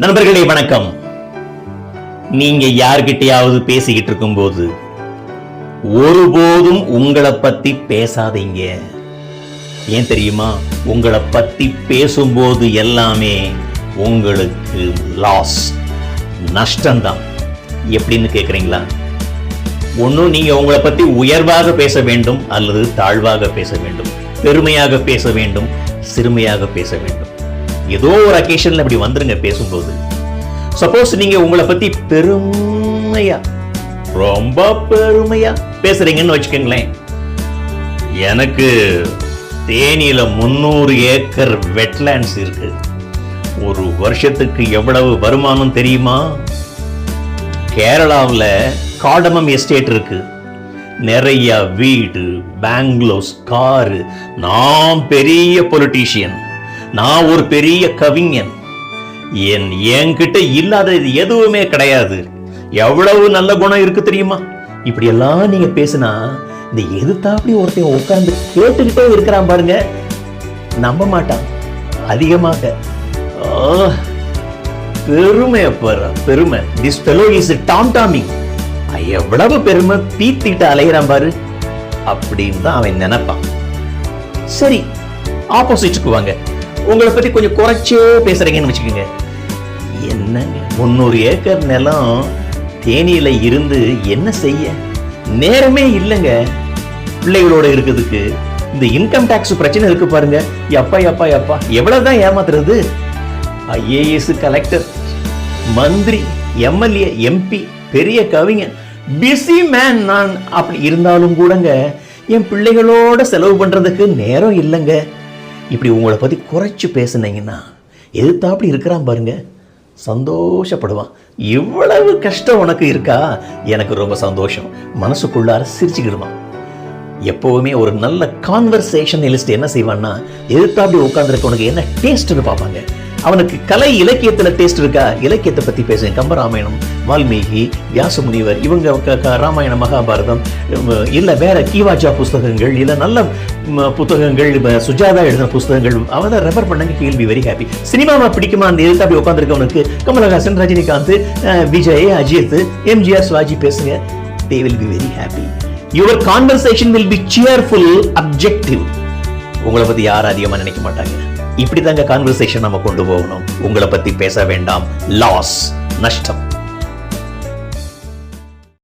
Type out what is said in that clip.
நண்பர்களே வணக்கம். நீங்க யார்கிட்டயாவது பேசிக்கிட்டு இருக்கும்போது ஒருபோதும் உங்களை பத்தி பேசாதீங்க. ஏன் தெரியுமா? உங்களை பத்தி பேசும்போது எல்லாமே உங்களுக்கு லாஸ், நஷ்டம்தான். எப்படின்னு கேக்குறீங்களா? ஒன்னும் நீங்க உங்களை பத்தி உயர்வாக பேச வேண்டும் அல்லது தாழ்வாக பேச வேண்டும், பெருமையாக பேச வேண்டும், சிறுமையாக பேச வேண்டும். ஏதோ ஒரு அக்கேஷன்ல இப்படி வந்துருங்க பேசும்போது. சப்போஸ் நீங்க உங்களை பத்தி பெருமையா, ரொம்ப பெருமையா பேசுறீங்கன்னு வச்சுக்கோங்களேன். எனக்கு தேனியில 300 ஏக்கர் வெட்லேண்ட்ஸ் இருக்கு. ஒரு வருஷத்துக்கு எவ்வளவு வருமானம் தெரியுமா? கேரளாவில் கார்டமம் எஸ்டேட் இருக்கு, நிறைய வீடு, பேங்களோஸ், காரு. நான் பெரிய பொலிட்டீஷியன், நான் ஒரு பெரிய கவிஞன். என்கிட்ட இல்லாதது எதுவுமே கிடையாது. எவ்வளவு நல்ல குணம் இருக்கு தெரியுமா? இப்படி எல்லாம் நீங்க பேசினா இந்த எதிர்த்தாப்படி ஒருத்தன் உட்கார்ந்து கேட்டுக்கிட்டே இருக்கிறான் பாருங்க, நம்ப மாட்டான். அதிகமாக பெருமை பெருமை. This fellow is tomtoming. எவ்வளவு பெருமை, பீத்திட்டு அலைகிறான் பாரு அப்படின்னு தான் அவன் நினைப்பான். சரி, ஆப்போசிட்டுக்கு வாங்க. உங்களை பத்தி கொஞ்சம் குறைச்சே பேசுறீங்கன்னு வச்சுக்கோங்க. என்னங்க 300 ஏக்கர் நிலம் தேனியில இருந்து என்ன செய்ய? நேரமே இல்லைங்க பிள்ளைகளோட இருக்கிறதுக்கு. இந்த இன்கம் டாக்ஸ் பிரச்சனை இருக்கு பாருங்க. எப்பா எப்பா எப்பா எவ்வளவுதான் ஏமாத்துறது? ஐஏஎஸ், கலெக்டர், மந்திரி, எம்எல்ஏ, எம்பி, பெரிய கவிஞன், பிஸி மேன் நான். அப்படி இருந்தாலும் கூடங்க என் பிள்ளைகளோட செலவு பண்றதுக்கு நேரம் இல்லைங்க. இப்படி உங்களை பத்தி குறைச்சு பேசுனீங்கன்னா எதிர்த்தாப்படி இருக்கிறான் பாருங்க, சந்தோஷப்படுவான். இவ்வளவு கஷ்டம் உனக்கு இருக்கா? எனக்கு ரொம்ப சந்தோஷம். மனசுக்குள்ளார சிரிச்சுக்கிடுவான். எப்பவுமே ஒரு நல்ல கான்வர்சேஷனலிஸ்ட் என்ன செய்வான்னா, எதிர்த்தாப்படி உட்கார்ந்துருக்க உனக்கு என்ன டேஸ்ட்னு பார்ப்பாங்க. அவனுக்கு கலை இலக்கியத்துல டேஸ்ட் இருக்கா? இலக்கியத்தை பத்தி பேசுங்க. கம்பராமாயணம், வால்மீகி, வியாசமுனிவர், இவங்க ராமாயண மகாபாரதம், இல்ல வேற கீவாஜா புஸ்தகங்கள், இல்ல நல்ல புத்தகங்கள், சுஜாதா எழுதின புஸ்தகங்கள் அவன் ரெஃபர் பண்ணாங்க. He will be very happy. சினிமாவை பிடிக்குமா? அந்த எதிர்த்தாப்படி உட்கார்ந்துருக்கவனுக்கு கமலஹாசன், ரஜினிகாந்த், விஜய், அஜித், எம்ஜிஆர், சிவாஜி பேசுங்க. they will be very happy. your conversation will be cheerful, objective. உங்களை பத்தி யாரும் அதிகமா நினைக்க மாட்டாங்க. இப்படி தாங்க கான்வர்சேஷன் நம்ம கொண்டு போகணும். உங்களை பத்தி பேச வேண்டாம், லாஸ், நஷ்டம்.